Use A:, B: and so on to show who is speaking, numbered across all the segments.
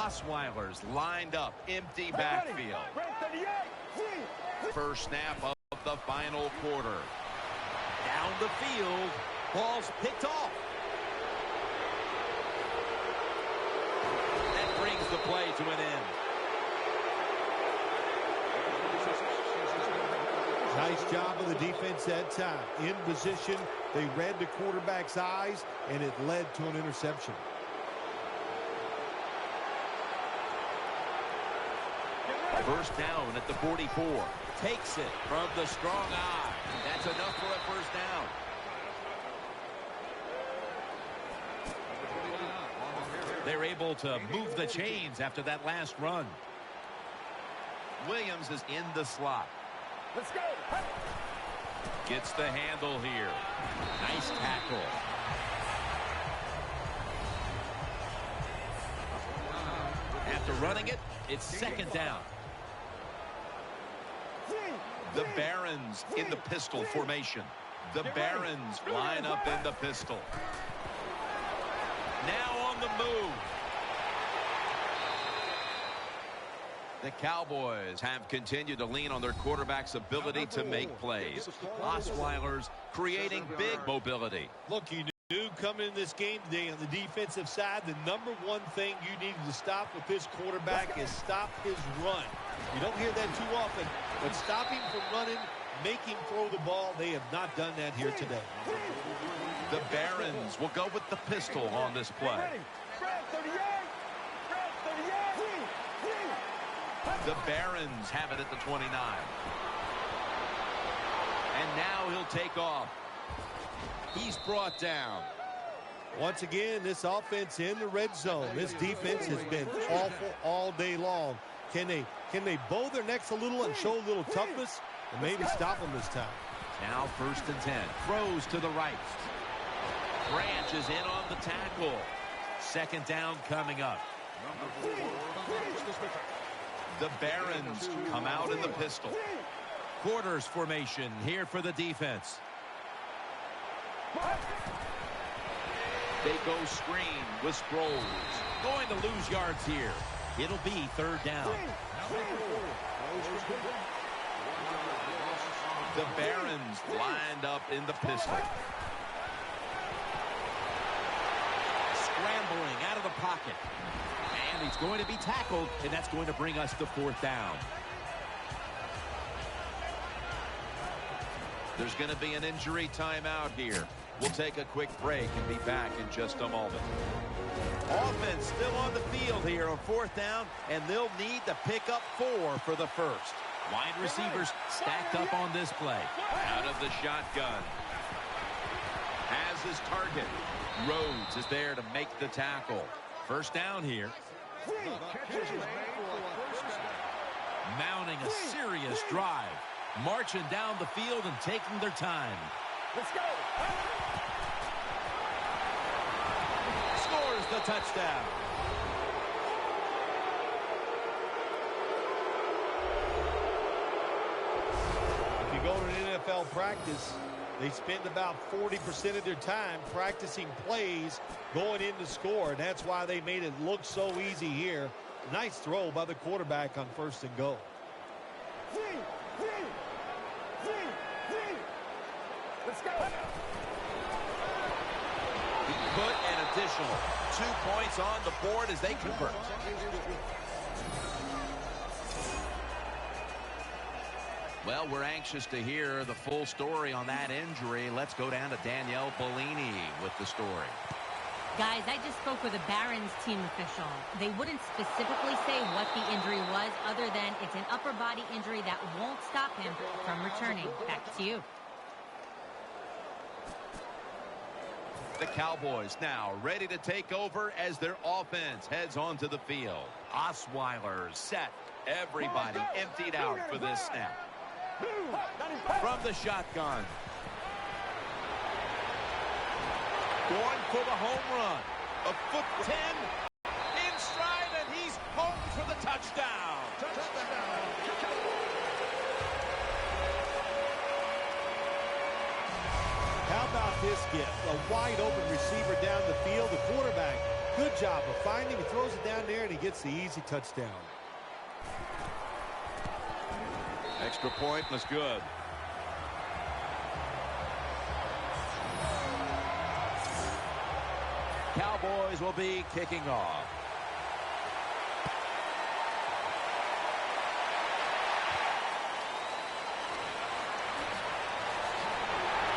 A: Osweiler's lined up, empty backfield. First snap of the final quarter. Down the field, ball's picked off. That brings the play to an end.
B: Nice job of the defense that time. In position, they read the quarterback's eyes, and it led to an interception.
A: First down at the 44. Takes it from the strong eye. That's enough for a first down. They're able to move the chains after that last run. Williams is in the slot.
C: Let's go.
A: Gets the handle here. Nice tackle. After running it, it's second down. The Barons in the pistol formation. The Barons line up in the pistol. Now on the move. The Cowboys have continued to lean on their quarterback's ability to make plays. Osweiler's creating big mobility.
B: Look, you knew coming in this game today on the defensive side, the number one thing you needed to stop with this quarterback is stop his run. You don't hear that too often, but stop him from running, make him throw the ball. They have not done that here today.
A: The Barons will go with the pistol on this play. The Barons have it at the 29. And now he'll take off. He's brought down.
B: Once again, this offense in the red zone. This defense has been awful all day long. Can they bow their necks a little and show a little toughness and maybe stop them this time?
A: Now first and 10. Throws to the right. Branch is in on the tackle. Second down coming up. The Barons come out in the pistol. Quarters formation here for the defense. They go screen with Sproles. Going to lose yards here. It'll be third down. The Barons lined up in the pistol. Scrambling out of the pocket. And he's going to be tackled, and that's going to bring us to fourth down. There's going to be an injury timeout here. We'll take a quick break and be back in just a moment. Offense still on the field here on fourth down, and they'll need to pick up 4 for the first. Wide receivers stacked up on this play. Out of the shotgun. Has his target. Rhodes is there to make the tackle. First down here. Mounting a serious drive. Marching down the field and taking their time.
C: Let's go.
A: Scores the touchdown.
B: If you go to an NFL practice, they spend about 40% of their time practicing plays going in to score, and that's why they made it look so easy here. Nice throw by the quarterback on first and goal.
C: Let's go.
A: He put an additional 2 points on the board as they convert. Well, we're anxious to hear the full story on that injury. Let's go down to Danielle Bellini with the story.
D: Guys, I just spoke with a Barons team official. They wouldn't specifically say what the injury was other than it's an upper body injury that won't stop him from returning. Back to you.
A: The Cowboys now ready to take over as their offense heads onto the field. Osweiler set. Everybody emptied out for this snap. From the shotgun. Going for the home run. A foot 10 in stride, and he's home for the touchdown.
B: How about this gift? A wide open receiver down the field. The quarterback Good job of finding him. He throws it down there, and he gets the easy touchdown.
A: Extra point was good. Cowboys will be kicking off.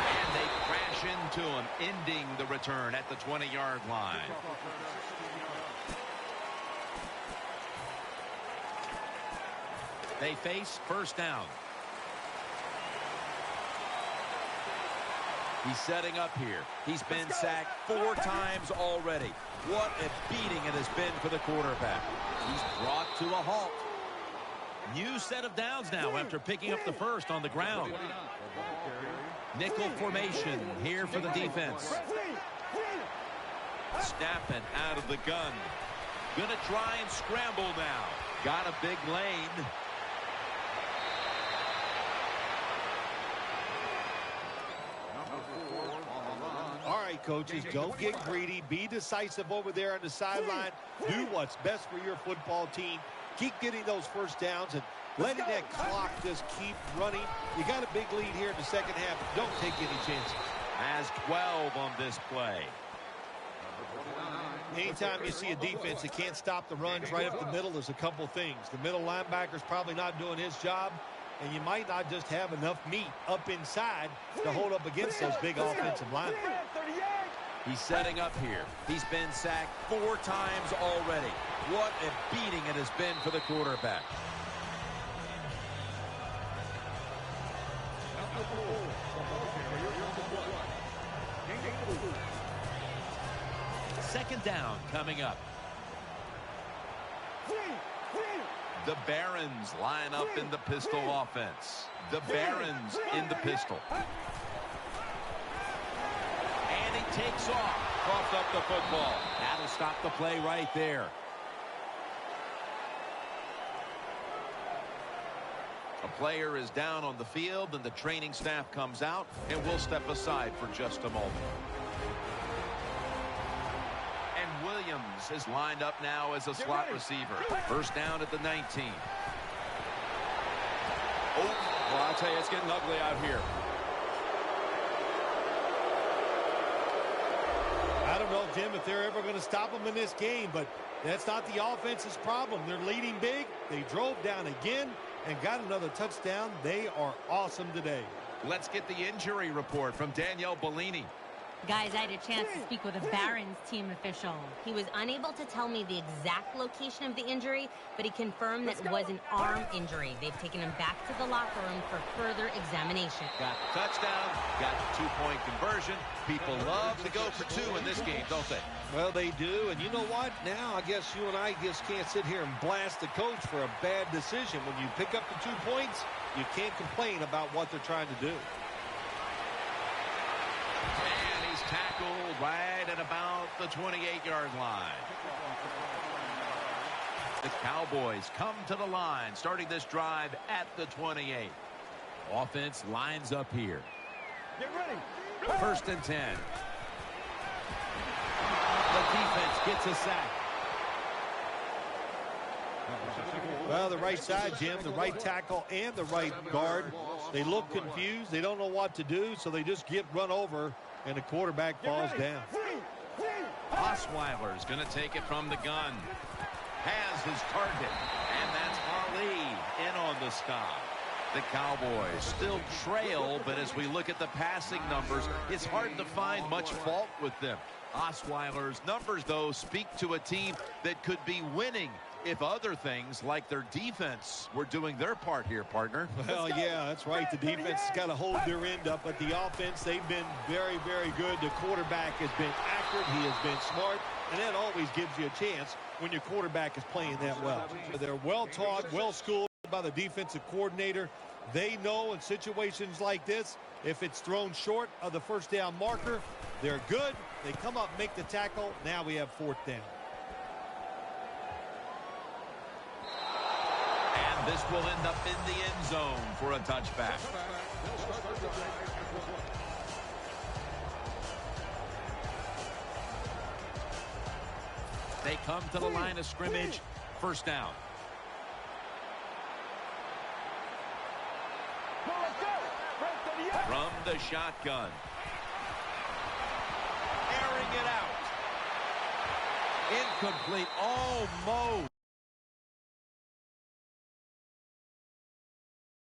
A: And they crash into him, ending the return at the 20-yard line. They face first down. He's setting up here. He's been sacked 4 times already. What a beating it has been for the quarterback. He's brought to a halt. New set of downs now after picking up the first on the ground. Nickel formation here for the defense. Snapping out of the gun. Gonna try and scramble now. Got a big lane.
B: Coaches, don't get greedy. Be decisive over there on the sideline. Do what's best for your football team. Keep getting those first downs and letting that clock just keep running. You got a big lead here in the second half. Don't take any chances.
A: Has 12 on this play.
B: Anytime you see a defense that can't stop the runs right up the middle, there's a couple things. The middle linebacker's probably not doing his job, and you might not just have enough meat up inside to hold up against those big offensive linemen.
A: He's setting up here. He's been sacked 4 times already. What a beating it has been for the quarterback. Second down coming up. The Barons line up in the pistol offense. The Barons in the pistol. And he takes off. Coughed up the football. That'll stop the play right there. A player is down on the field, and the training staff comes out, and we'll step aside for just a moment. And Williams is lined up now as a slot receiver. First down at the 19. Oh, well, I'll tell you, it's getting ugly out here.
B: I don't know, Jim, if they're ever going to stop them in this game, but that's not the offense's problem. They're leading big. They drove down again and got another touchdown. They are awesome today.
A: Let's get the injury report from Danielle Bellini.
D: Guys, I had a chance to speak with a Barons team official. He was unable to tell me the exact location of the injury, but he confirmed that it was an arm injury. They've taken him back to the locker room for further examination.
A: Got the touchdown, got the 2-point conversion. People love to go for 2 in this game, don't they?
B: Well, they do, and you know what? Now I guess you and I just can't sit here and blast the coach for a bad decision. When you pick up the 2 points, you can't complain about what they're trying to do.
A: And he's tackled right at about the 28-yard line. The Cowboys come to the line, starting this drive at the 28. Offense lines up here.
C: Get ready.
A: First and 10. The defense gets a sack.
B: Well, the right side, Jim, the right tackle and the right guard, they look confused. They don't know what to do, so they just get run over, and the quarterback falls down.
A: Osweiler's going to take it from the gun. Has his target, and that's Ali in on the stop. The Cowboys still trail, but as we look at the passing numbers, it's hard to find much fault with them. Osweiler's numbers, though, speak to a team that could be winning if other things like their defense were doing their part here, partner.
B: Well, yeah, that's right. The defense has got to hold their end up, but the offense, they've been very, very good. The quarterback has been accurate. He has been smart, and that always gives you a chance when your quarterback is playing that well. They're well-taught, well-schooled by the defensive coordinator. They know in situations like this, if it's thrown short of the first down marker, they're good. They come up, make the tackle. Now we have fourth down.
A: And this will end up in the end zone for a touchback. They come to the line of scrimmage. First down. From the shotgun. Airing it out. Incomplete. Almost.